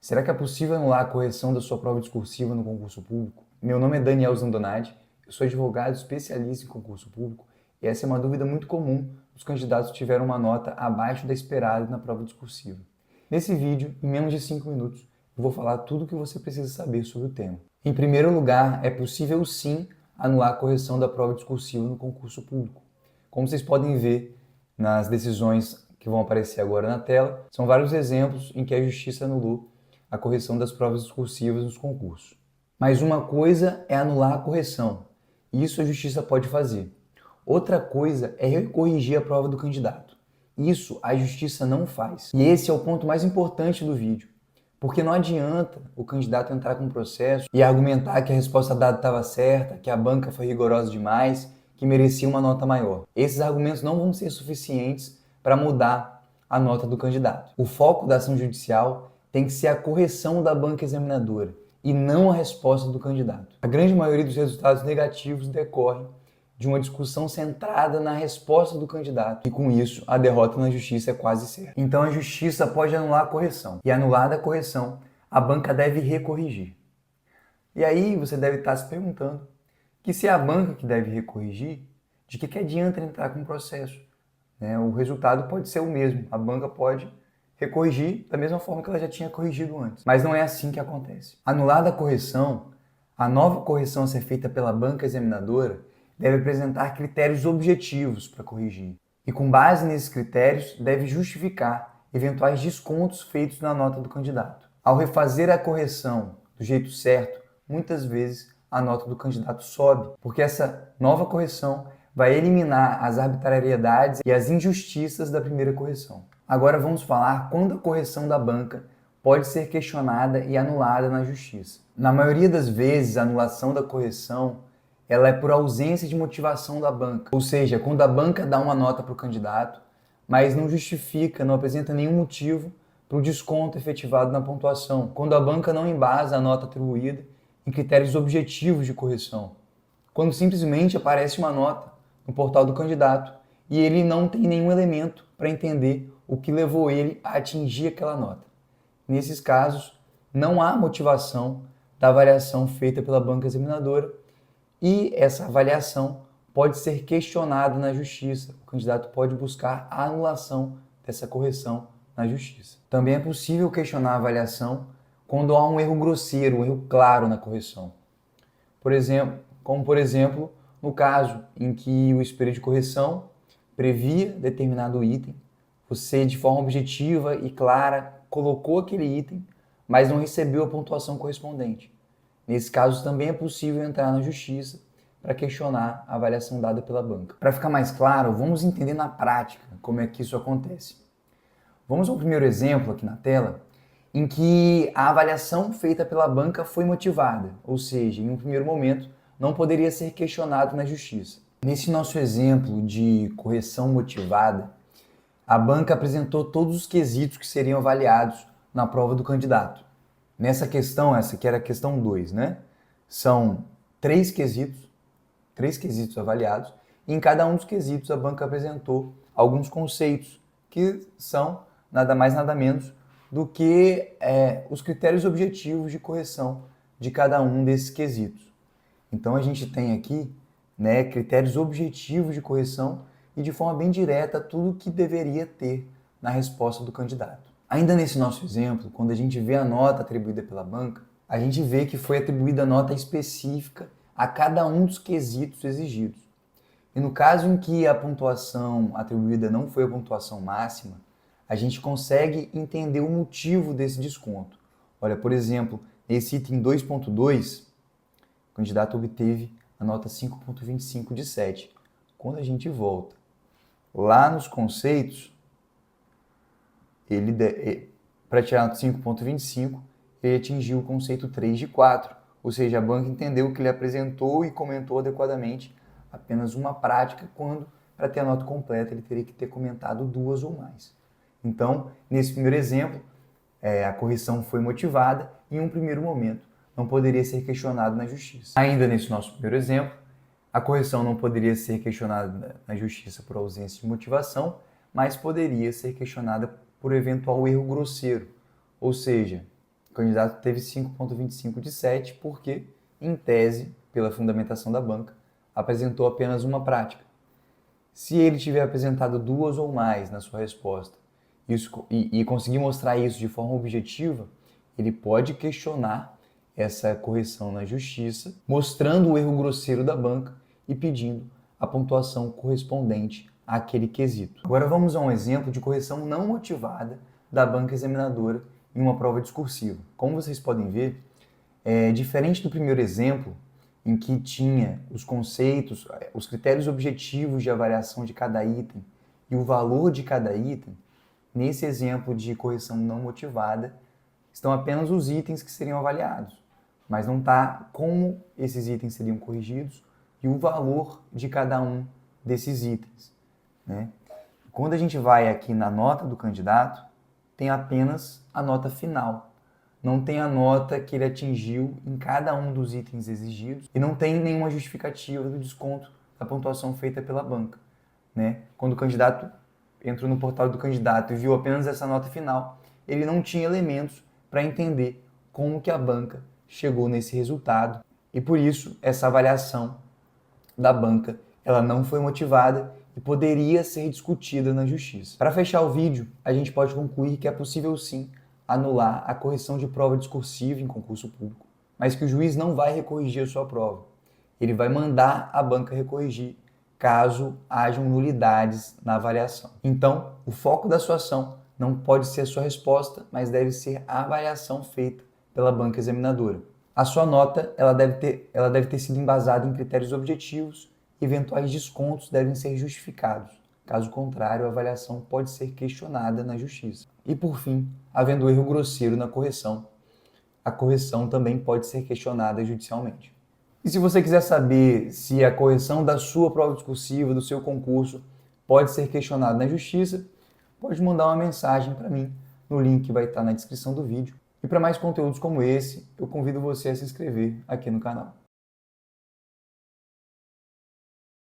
Será que é possível anular a correção da sua prova discursiva no concurso público? Meu nome é Daniel Zandonati, eu sou advogado especialista em concurso público e essa é uma dúvida muito comum dos candidatos que tiveram uma nota abaixo da esperada na prova discursiva. Nesse vídeo, em menos de 5 minutos, eu vou falar tudo o que você precisa saber sobre o tema. Em primeiro lugar, é possível sim anular a correção da prova discursiva no concurso público. Como vocês podem ver nas decisões que vão aparecer agora na tela, são vários exemplos em que a Justiça anulou a correção das provas discursivas nos concursos. Mas uma coisa é anular a correção, e isso a Justiça pode fazer. Outra coisa é recorrigir a prova do candidato. Isso a Justiça não faz. E esse é o ponto mais importante do vídeo, porque não adianta o candidato entrar com um processo e argumentar que a resposta dada estava certa, que a banca foi rigorosa demais, que merecia uma nota maior. Esses argumentos não vão ser suficientes para mudar a nota do candidato. O foco da ação judicial tem que ser a correção da banca examinadora e não a resposta do candidato. A grande maioria dos resultados negativos decorre de uma discussão centrada na resposta do candidato e com isso a derrota na justiça é quase certa. Então a justiça pode anular a correção e anulada a correção, a banca deve recorrigir. E aí você deve estar se perguntando que se é a banca que deve recorrigir, de que adianta entrar com o processo? O resultado pode ser o mesmo, a banca pode recorrigir da mesma forma que ela já tinha corrigido antes. Mas não é assim que acontece. Anulada a correção, a nova correção a ser feita pela banca examinadora deve apresentar critérios objetivos para corrigir. E com base nesses critérios, deve justificar eventuais descontos feitos na nota do candidato. Ao refazer a correção do jeito certo, muitas vezes a nota do candidato sobe, porque essa nova correção vai eliminar as arbitrariedades e as injustiças da primeira correção. Agora vamos falar quando a correção da banca pode ser questionada e anulada na justiça. Na maioria das vezes, a anulação da correção ela é por ausência de motivação da banca. Ou seja, quando a banca dá uma nota para o candidato, mas não justifica, não apresenta nenhum motivo para o desconto efetivado na pontuação. Quando a banca não embasa a nota atribuída em critérios objetivos de correção. Quando simplesmente aparece uma nota no portal do candidato e ele não tem nenhum elemento para entender o que levou ele a atingir aquela nota. Nesses casos, não há motivação da avaliação feita pela banca examinadora e essa avaliação pode ser questionada na justiça. O candidato pode buscar a anulação dessa correção na justiça. Também é possível questionar a avaliação quando há um erro grosseiro, um erro claro na correção. Por exemplo, no caso em que o espelho de correção previa determinado item, você de forma objetiva e clara colocou aquele item, mas não recebeu a pontuação correspondente. Nesse caso, também é possível entrar na justiça para questionar a avaliação dada pela banca. Para ficar mais claro, vamos entender na prática como é que isso acontece. Vamos ao primeiro exemplo aqui na tela, em que a avaliação feita pela banca foi motivada, ou seja, em um primeiro momento, não poderia ser questionado na justiça. Nesse nosso exemplo de correção motivada, a banca apresentou todos os quesitos que seriam avaliados na prova do candidato. Nessa questão, essa aqui era a questão 2, né? São três quesitos avaliados, e em cada um dos quesitos a banca apresentou alguns conceitos, que são nada mais nada menos do que os critérios objetivos de correção de cada um desses quesitos. Então a gente tem aqui critérios objetivos de correção e de forma bem direta tudo que deveria ter na resposta do candidato. Ainda nesse nosso exemplo, quando a gente vê a nota atribuída pela banca, a gente vê que foi atribuída nota específica a cada um dos quesitos exigidos. E no caso em que a pontuação atribuída não foi a pontuação máxima, a gente consegue entender o motivo desse desconto. Olha, por exemplo, nesse item 2.2, o candidato obteve a nota 5.25 de 7. Quando a gente volta lá nos conceitos, para tirar a nota 5.25, ele atingiu o conceito 3 de 4, ou seja, a banca entendeu que ele apresentou e comentou adequadamente apenas uma prática, quando, para ter a nota completa, ele teria que ter comentado 2 ou mais. Então, nesse primeiro exemplo, a correção foi motivada e em um primeiro momento não poderia ser questionado na justiça. Ainda nesse nosso primeiro exemplo, a correção não poderia ser questionada na justiça por ausência de motivação, mas poderia ser questionada por eventual erro grosseiro, ou seja, o candidato teve 5,25 de 7 porque, em tese, pela fundamentação da banca, apresentou apenas uma prática. Se ele tiver apresentado 2 ou mais na sua resposta e conseguir mostrar isso de forma objetiva, ele pode questionar essa correção na justiça, mostrando o erro grosseiro da banca e pedindo a pontuação correspondente àquele quesito. Agora vamos a um exemplo de correção não motivada da banca examinadora em uma prova discursiva. Como vocês podem ver, diferente do primeiro exemplo, em que tinha os conceitos, os critérios objetivos de avaliação de cada item e o valor de cada item, nesse exemplo de correção não motivada, estão apenas os itens que seriam avaliados, mas não está como esses itens seriam corrigidos e o valor de cada um desses itens, né? Quando a gente vai aqui na nota do candidato, tem apenas a nota final. Não tem a nota que ele atingiu em cada um dos itens exigidos e não tem nenhuma justificativa do desconto da pontuação feita pela banca, né? Quando o candidato entrou no portal do candidato e viu apenas essa nota final, ele não tinha elementos para entender como que a banca chegou nesse resultado e por isso essa avaliação da banca ela não foi motivada e poderia ser discutida na justiça. Para fechar o vídeo, a gente pode concluir que é possível sim anular a correção de prova discursiva em concurso público, mas que o juiz não vai recorrigir a sua prova. Ele vai mandar a banca recorrigir caso hajam nulidades na avaliação. Então, o foco da sua ação não pode ser a sua resposta, mas deve ser a avaliação feita pela banca examinadora. A sua nota ela deve ter sido embasada em critérios objetivos, eventuais descontos devem ser justificados. Caso contrário, a avaliação pode ser questionada na justiça. E por fim, havendo erro grosseiro na correção, a correção também pode ser questionada judicialmente. E se você quiser saber se a correção da sua prova discursiva, do seu concurso, pode ser questionada na justiça, pode mandar uma mensagem para mim no link que vai estar na descrição do vídeo. E para mais conteúdos como esse, eu convido você a se inscrever aqui no canal.